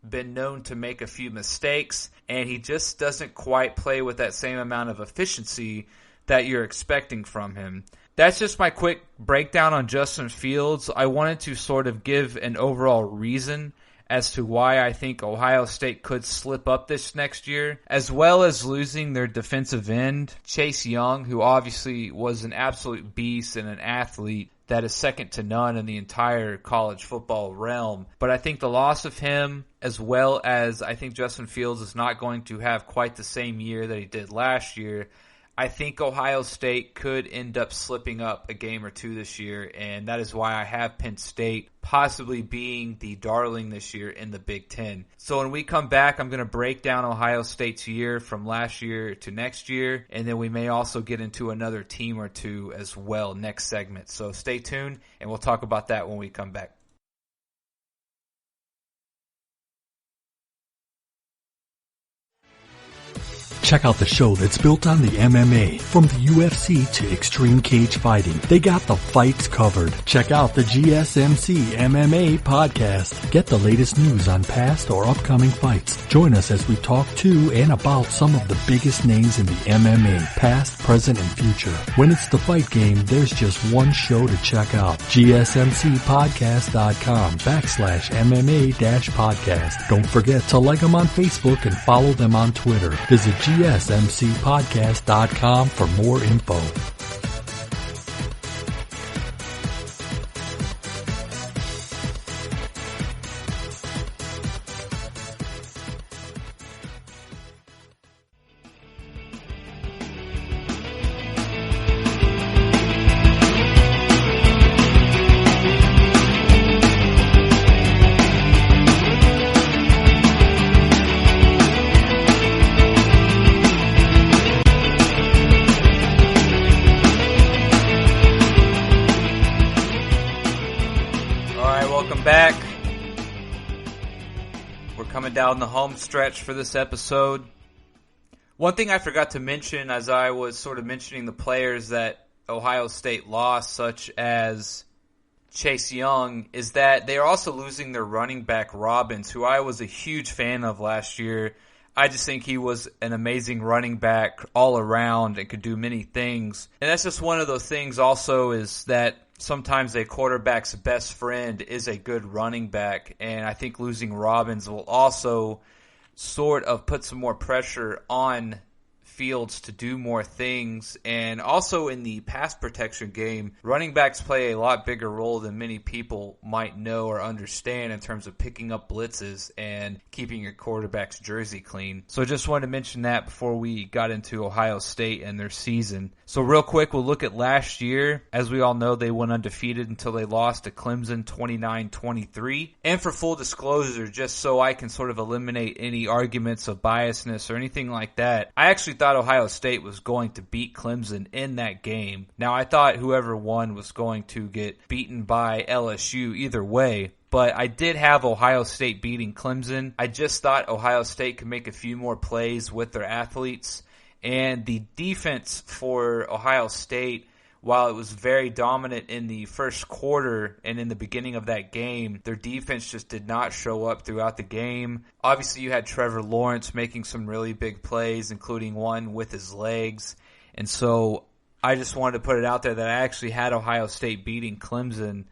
Speaker 2: been known to make a few mistakes, and he just doesn't quite play with that same amount of efficiency that you're expecting from him. That's just my quick breakdown on Justin Fields. I wanted to sort of give an overall reason as to why I think Ohio State could slip up this next year, as well as losing their defensive end, Chase Young, who obviously was an absolute beast and an athlete that is second to none in the entire college football realm. But I think the loss of him, as well as I think Justin Fields is not going to have quite the same year that he did last year, I think Ohio State could end up slipping up a game or two this year, and that is why I have Penn State possibly being the darling this year in the Big Ten. So when we come back, I'm going to break down Ohio State's year from last year to next year, and then we may also get into another team or two as well next segment. So stay tuned, and we'll talk about that when we come back.
Speaker 3: Check out the show that's built on the MMA. From the UFC to extreme cage fighting, they got the fights covered. Check out the GSMC MMA podcast. Get the latest news on past or upcoming fights. Join us as we talk to and about some of the biggest names in the MMA, past, present, and future. When it's the fight game, there's just one show to check out. GSMCpodcast.com/MMA-podcast. Don't forget to like them on Facebook and follow them on Twitter. Visit GSMCpodcast.com for more info.
Speaker 2: Back. We're coming down the home stretch for this episode. One thing I forgot to mention as I was sort of mentioning the players that Ohio State lost, such as Chase Young, is that they are also losing their running back Robbins, who I was a huge fan of last year. I just think he was an amazing running back all around and could do many things. And that's just one of those things also is that sometimes a quarterback's best friend is a good running back, and I think losing Robbins will also sort of put some more pressure on Fields to do more things. And also in the pass protection game, running backs play a lot bigger role than many people might know or understand in terms of picking up blitzes and keeping your quarterback's jersey clean. So I just wanted to mention that before we got into Ohio State and their season. So real quick, we'll look at last year. As we all know, they went undefeated until they lost to Clemson 29-23. And for full disclosure, just so I can sort of eliminate any arguments of biasness or anything like that, I actually thought Ohio State was going to beat Clemson in that game. Now, I thought whoever won was going to get beaten by LSU either way, but I did have Ohio State beating Clemson. I just thought Ohio State could make a few more plays with their athletes, and the defense for Ohio State, while it was very dominant in the first quarter and in the beginning of that game, their defense just did not show up throughout the game. Obviously, you had Trevor Lawrence making some really big plays, including one with his legs. And so I just wanted to put it out there that I actually had Ohio State beating Clemson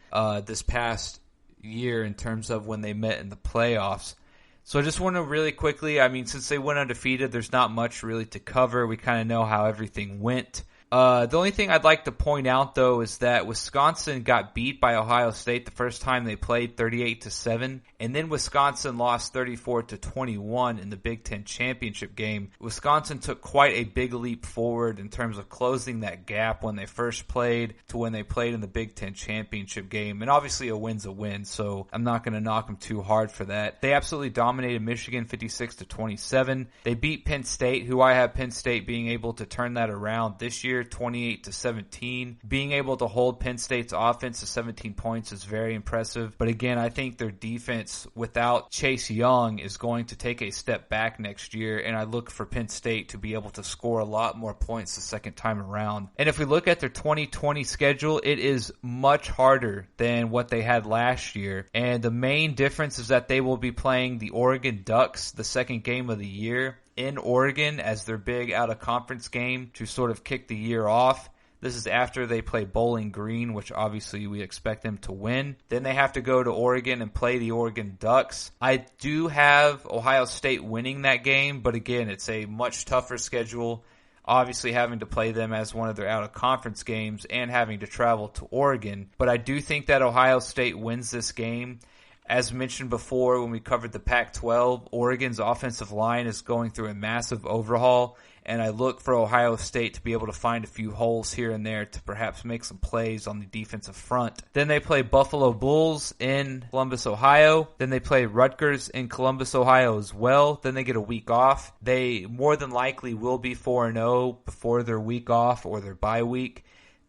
Speaker 2: this past year in terms of when they met in the playoffs. So I just want to really quickly, since they went undefeated, there's not much really to cover. We kind of know how everything went. The only thing I'd like to point out, though, is that Wisconsin got beat by Ohio State the first time they played 38-7, and then Wisconsin lost 34-21 in the Big Ten championship game. Wisconsin took quite a big leap forward in terms of closing that gap when they first played to when they played in the Big Ten championship game, and obviously a win's a win, so I'm not going to knock them too hard for that. They absolutely dominated Michigan 56-27. They beat Penn State, who I have Penn State being able to turn that around this year year, 28-17. Being able to hold Penn State's offense to 17 points is very impressive. But again, I think their defense without Chase Young is going to take a step back next year, and I look for Penn State to be able to score a lot more points the second time around. And if we look at their 2020 schedule, it is much harder than what they had last year. And the main difference is that they will be playing the Oregon Ducks the second game of the year in Oregon as their big out-of-conference game to sort of kick the year off. This is after they play Bowling Green, which obviously we expect them to win. Then they have to go to Oregon and play the Oregon Ducks. I do have Ohio State winning that game, but again, it's a much tougher schedule. Obviously having to play them as one of their out-of-conference games and having to travel to Oregon. But I do think that Ohio State wins this game. As mentioned before when we covered the Pac-12, Oregon's offensive line is going through a massive overhaul, and I look for Ohio State to be able to find a few holes here and there to perhaps make some plays on the defensive front. Then they play Buffalo Bulls in Columbus, Ohio. Then they play Rutgers in Columbus, Ohio as well. Then they get a week off. They more than likely will be 4-0 before their week off or their bye week.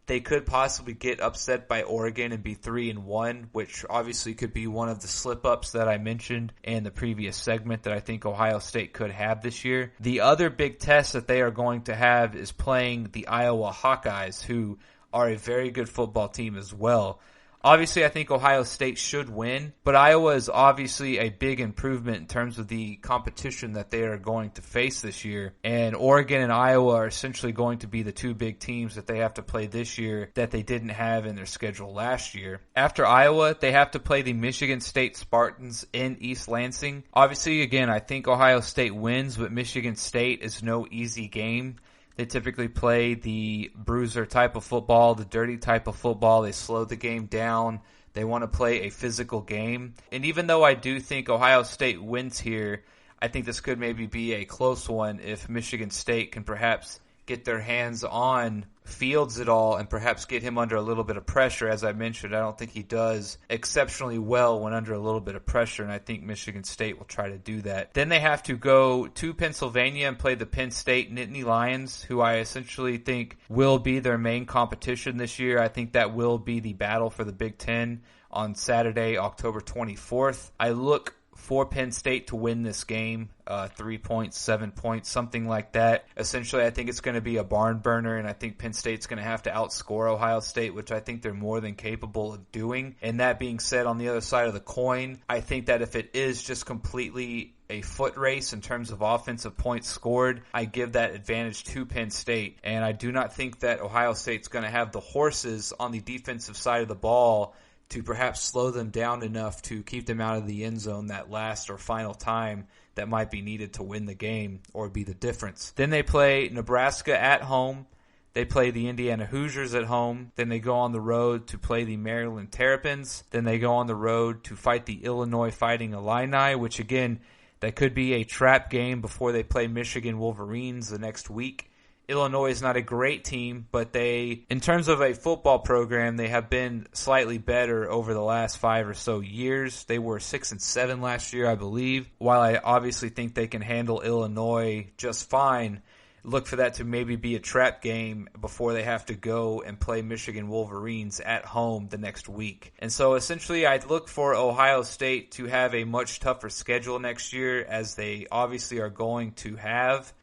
Speaker 2: They could possibly get upset by Oregon and be 3-1, which obviously could be one of the slip-ups that I mentioned in the previous segment that I think Ohio State could have this year. The other big test that they are going to have is playing the Iowa Hawkeyes, who are a very good football team as well. Obviously, I think Ohio State should win, but Iowa is obviously a big improvement in terms of the competition that they are going to face this year. And Oregon and Iowa are essentially going to be the two big teams that they have to play this year that they didn't have in their schedule last year. After Iowa, they have to play the Michigan State Spartans in East Lansing. Obviously, again, I think Ohio State wins, but Michigan State is no easy game. They typically play the bruiser type of football, the dirty type of football. They slow the game down. They want to play a physical game. And even though I do think Ohio State wins here, I think this could maybe be a close one if Michigan State can perhaps get their hands on Fields at all and perhaps get him under a little bit of pressure. As I mentioned, I don't think he does exceptionally well when under a little bit of pressure, and I think Michigan State will try to do that. Then they have to go to Pennsylvania and play the Penn State Nittany Lions, who I essentially think will be their main competition this year. I think that will be the battle for the Big Ten on Saturday, October 24th. I look for Penn State to win this game, 3 points, 7 points, something like that. Essentially, I think it's going to be a barn burner, and I think Penn State's going to have to outscore Ohio State, which I think they're more than capable of doing. And that being said, on the other side of the coin, I think that if it is just completely a foot race in terms of offensive points scored, I give that advantage to Penn State. And I do not think that Ohio State's going to have the horses on the defensive side of the ball to perhaps slow them down enough to keep them out of the end zone that last or final time that might be needed to win the game or be the difference. Then they play Nebraska at home. They play the Indiana Hoosiers at home. Then they go on the road to play the Maryland Terrapins. Then they go on the road to fight the Illinois Fighting Illini, which again, that could be a trap game before they play Michigan Wolverines the next week. Illinois is not a great team, but they, in terms of a football program, they have been slightly better over the last 5 or so years. They were 6-7 last year, I believe. While I obviously think they can handle Illinois just fine, look for that to maybe be a trap game before they have to go and play Michigan Wolverines at home the next week. And so essentially I'd look for Ohio State to have a much tougher schedule next year, as they obviously are going to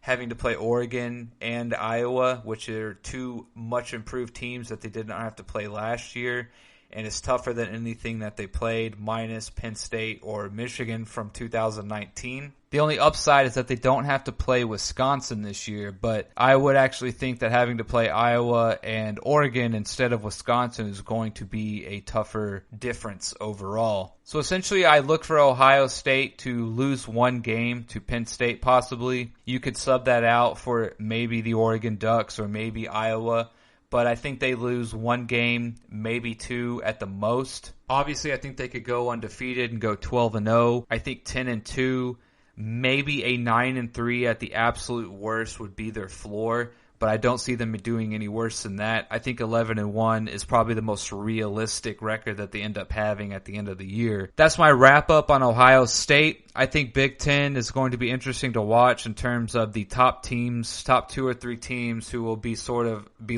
Speaker 2: having to play Oregon and Iowa, which are two much improved teams that they did not have to play last year. And it's tougher than anything that they played minus Penn State or Michigan from 2019. The only upside is that they don't have to play Wisconsin this year, but I would actually think that having to play Iowa and Oregon instead of Wisconsin is going to be a tougher difference overall. So essentially I look for Ohio State to lose one game to Penn State possibly. You could sub that out for maybe the Oregon Ducks or maybe Iowa. But I think they lose one game, maybe two at the most. Obviously, I think they could go undefeated and go 12-0. I think 10-2, maybe a 9-3 at the absolute worst would be their floor. but I don't see them doing any worse than that. I think 11-1 is probably the most realistic record that they end up having at the end of the year. That's my wrap up on Ohio State. I think Big Ten is going to be interesting to watch in terms of the top teams, top 2 or 3 teams who will be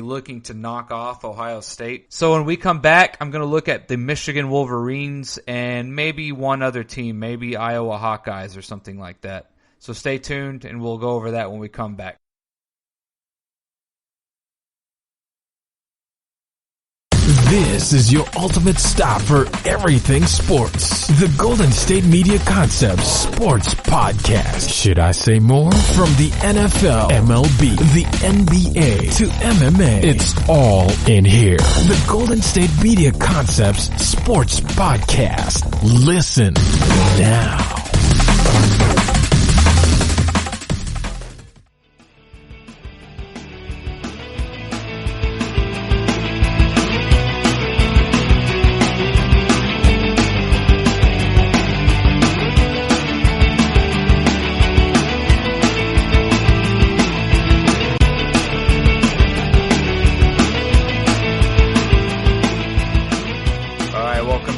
Speaker 2: looking to knock off Ohio State. So when we come back, I'm going to look at the Michigan Wolverines and maybe one other team, maybe Iowa Hawkeyes or something like that. So stay tuned and we'll go over that when we come back.
Speaker 4: This is your ultimate stop for everything sports. The Golden State Media Concepts Sports Podcast. Should I say more? From the NFL, MLB, the NBA to MMA, it's all in here. The Golden State Media Concepts Sports Podcast. Listen now.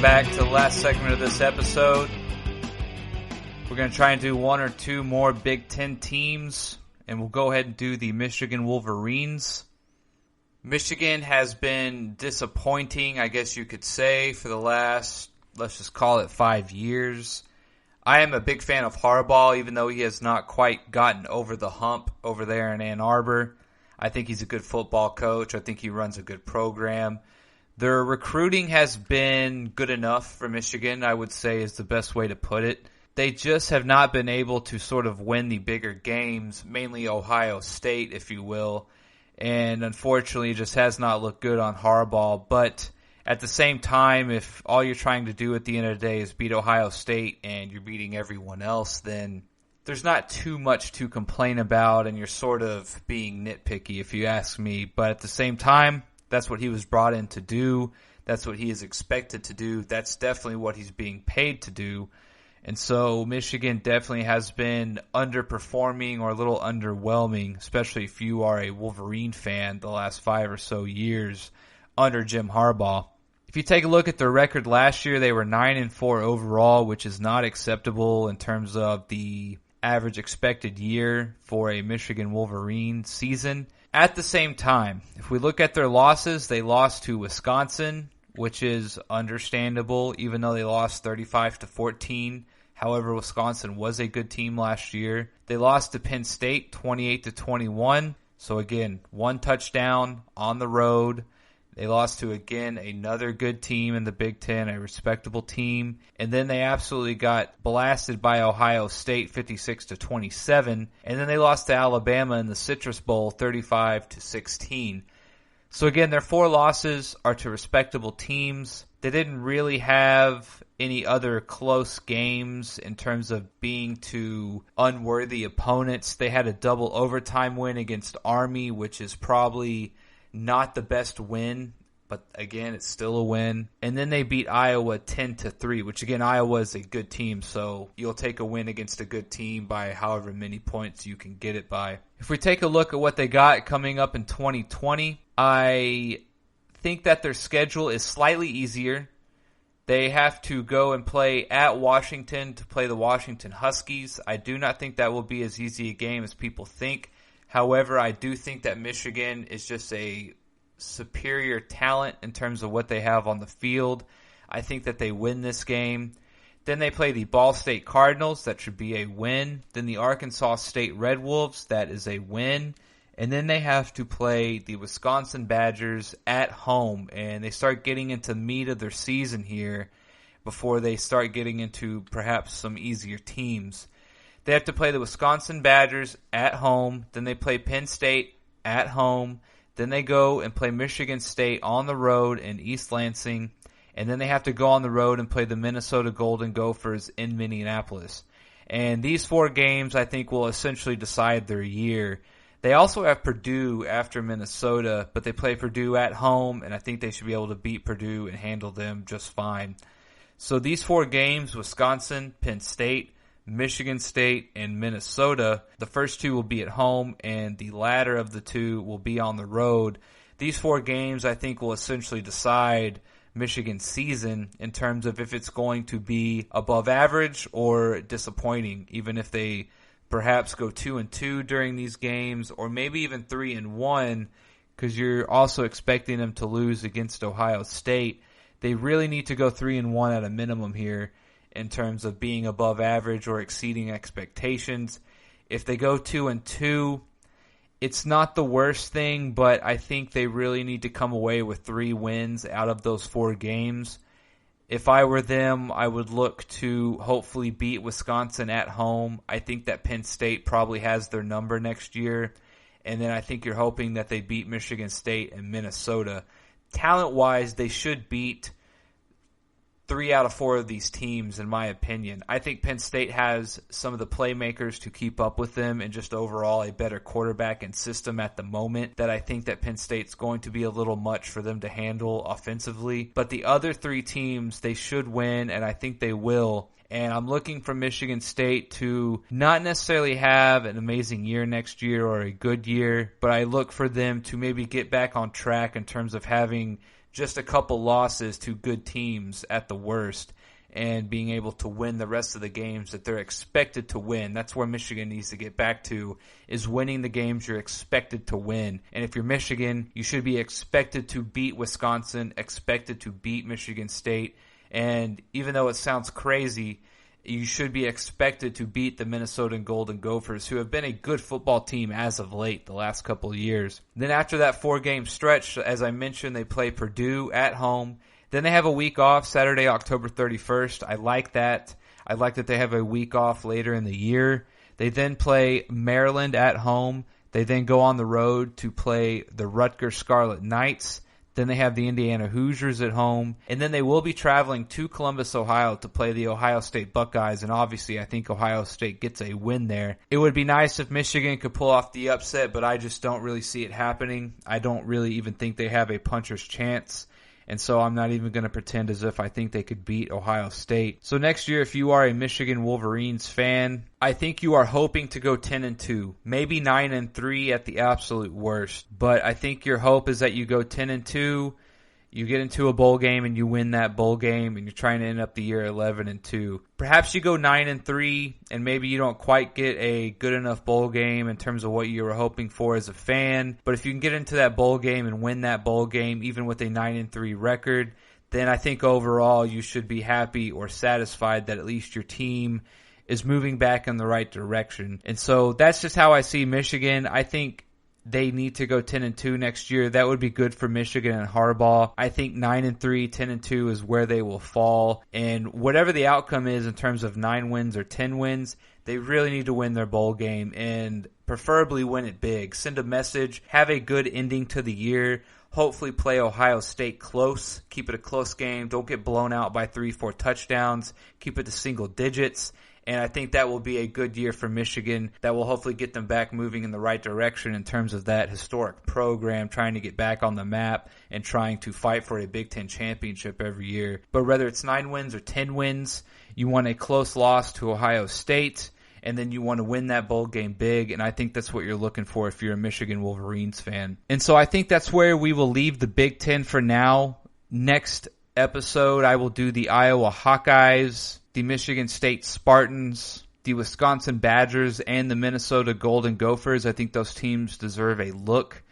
Speaker 2: Back to the last segment of this episode. We're going to try and do 1 or 2 more Big Ten teams, and we'll go ahead and do the Michigan Wolverines. Michigan has been disappointing, I guess you could say, for the last, let's just call it 5 years. I am a big fan of Harbaugh, even though he has not quite gotten over the hump over there in Ann Arbor. I think he's a good football coach. I think he runs a good program. Their recruiting has been good enough for Michigan, I would say is the best way to put it. They just have not been able to sort of win the bigger games, mainly Ohio State, if you will. And unfortunately, it just has not looked good on Harbaugh. But at the same time, if all you're trying to do at the end of the day is beat Ohio State and you're beating everyone else, then there's not too much to complain about and you're sort of being nitpicky, if you ask me. But at the same time, that's what he was brought in to do. That's what he is expected to do. That's definitely what he's being paid to do. And so Michigan definitely has been underperforming or a little underwhelming, especially if you are a Wolverine fan the last 5 or so years under Jim Harbaugh. If you take a look at their record last year, they were 9-4 overall, which is not acceptable in terms of the average expected year for a Michigan Wolverine season. At the same time, if we look at their losses, they lost to Wisconsin, which is understandable, even though they lost 35-14. However, Wisconsin was a good team last year. They lost to Penn State 28-21. So again, 1 touchdown on the road. They lost to, again, another good team in the Big Ten, a respectable team. And then they absolutely got blasted by Ohio State 56-27. And then they lost to Alabama in the Citrus Bowl 35-16. So again, their 4 losses are to respectable teams. They didn't really have any other close games in terms of being to unworthy opponents. They had a double overtime win against Army, which is probably not the best win, but again, it's still a win. And then they beat Iowa 10-3, which again, Iowa is a good team, so you'll take a win against a good team by however many points you can get it by. If we take a look at what they got coming up in 2020, I think that their schedule is slightly easier. They have to go and play at Washington to play the Washington Huskies. I do not think that will be as easy a game as people think. However, I do think that Michigan is just a superior talent in terms of what they have on the field. I think that they win this game. Then they play the Ball State Cardinals. That should be a win. Then the Arkansas State Red Wolves. That is a win. And then they have to play the Wisconsin Badgers at home. And they start getting into the meat of their season here before they start getting into perhaps some easier teams. They have to play the Wisconsin Badgers at home. Then they play Penn State at home. Then they go and play Michigan State on the road in East Lansing. And then they have to go on the road and play the Minnesota Golden Gophers in Minneapolis. And these 4 games, I think, will essentially decide their year. They also have Purdue after Minnesota, but they play Purdue at home, and I think they should be able to beat Purdue and handle them just fine. So these 4 games, Wisconsin, Penn State, Michigan State, and Minnesota. The first two will be at home, and the latter of the two will be on the road. These 4 games, I think, will essentially decide Michigan's season in terms of if it's going to be above average or disappointing, even if they perhaps go 2-2 during these games, or maybe even 3-1, because you're also expecting them to lose against Ohio State. They really need to go 3-1 at a minimum here in terms of being above average or exceeding expectations. If they go 2-2, it's not the worst thing, but I think they really need to come away with 3 wins out of those 4 games. If I were them, I would look to hopefully beat Wisconsin at home. I think that Penn State probably has their number next year. And then I think you're hoping that they beat Michigan State and Minnesota. Talent-wise, they should beat 3 out of 4 of these teams, in my opinion. I think Penn State has some of the playmakers to keep up with them, and just overall a better quarterback and system at the moment, that I think that Penn State's going to be a little much for them to handle offensively. But the other 3 teams, they should win, and I think they will. And I'm looking for Michigan State to not necessarily have an amazing year next year or a good year, but I look for them to maybe get back on track in terms of having just a couple losses to good teams at the worst and being able to win the rest of the games that they're expected to win. That's where Michigan needs to get back to, is winning the games you're expected to win. And if you're Michigan, you should be expected to beat Wisconsin, expected to beat Michigan State. And even though it sounds crazy, you should be expected to beat the Minnesota Golden Gophers, who have been a good football team as of late the last couple of years. Then after that 4-game stretch, as I mentioned, they play Purdue at home. Then they have a week off, Saturday, October 31st. I like that. I like that they have a week off later in the year. They then play Maryland at home. They then go on the road to play the Rutgers Scarlet Knights. Then they have the Indiana Hoosiers at home. And then they will be traveling to Columbus, Ohio to play the Ohio State Buckeyes. And obviously, I think Ohio State gets a win there. It would be nice if Michigan could pull off the upset, but I just don't really see it happening. I don't really even think they have a puncher's chance. And so I'm not even going to pretend as if I think they could beat Ohio State. So next year, if you are a Michigan Wolverines fan, I think you are hoping to go 10-2, maybe 9-3 at the absolute worst. But I think your hope is that you go 10-2, you get into a bowl game and you win that bowl game, and you're trying to end up the year 11-2. Perhaps you go 9-3 and maybe you don't quite get a good enough bowl game in terms of what you were hoping for as a fan. But if you can get into that bowl game and win that bowl game, even with a 9-3 record, then I think overall you should be happy or satisfied that at least your team is moving back in the right direction. And so that's just how I see Michigan. I think they need to go 10-2 next year. That would be good for Michigan and Harbaugh. I think 9-3, 10-2 is where they will fall. And whatever the outcome is in terms of 9 wins or 10 wins, they really need to win their bowl game and preferably win it big. Send a message, have a good ending to the year. Hopefully play Ohio State close. Keep it a close game. Don't get blown out by 3-4 touchdowns. Keep it to single digits. And I think that will be a good year for Michigan. That will hopefully get them back moving in the right direction in terms of that historic program, trying to get back on the map and trying to fight for a Big Ten championship every year. But whether it's 9 wins or 10 wins, you want a close loss to Ohio State, and then you want to win that bowl game big, and I think that's what you're looking for if you're a Michigan Wolverines fan. And so I think that's where we will leave the Big Ten for now. Next episode, I will do the Iowa Hawkeyes, the Michigan State Spartans, the Wisconsin Badgers, and the Minnesota Golden Gophers. I think those teams deserve a look.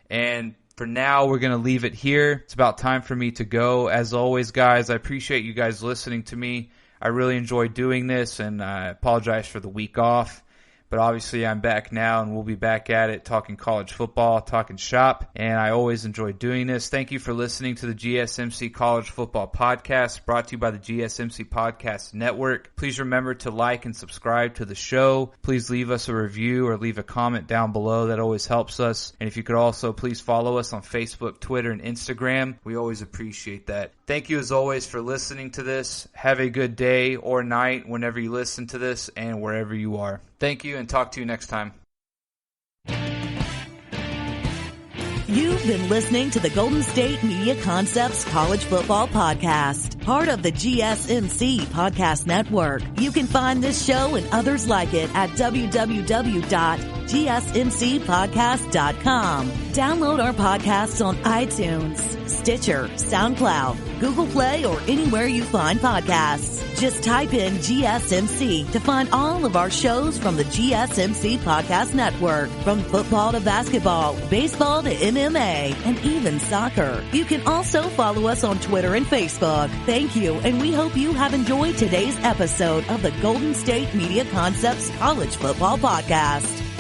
Speaker 2: And for now, we're going to leave it here. It's about time for me to go. As always, guys, I appreciate you guys listening to me. I really enjoy doing this, and I apologize for the week off. But obviously I'm back now, and we'll be back at it talking college football, talking shop, and I always enjoy doing this. Thank you for listening to the GSMC College Football Podcast, brought to you by the GSMC Podcast Network. Please remember to like and subscribe to the show. Please leave us a review or leave a comment down below. That always helps us. And if you could also please follow us on Facebook, Twitter, and Instagram. We always appreciate that. Thank you as always for listening to this. Have a good day or night whenever you listen to this and wherever you are. Thank you, and talk to you next time.
Speaker 1: You've been listening to the Golden State Media Concepts College Football Podcast. part of the GSMC Podcast Network. You can find this show and others like it at www.gsmcpodcast.com. Download our podcasts on iTunes, Stitcher, SoundCloud, Google Play, or anywhere you find podcasts. Just type in GSMC to find all of our shows from the GSMC Podcast Network. From football to basketball, baseball to MMA, and even soccer. You can also follow us on Twitter and Facebook. Thank you, and we hope you have enjoyed today's episode of the Golden State Media Concepts College Football Podcast.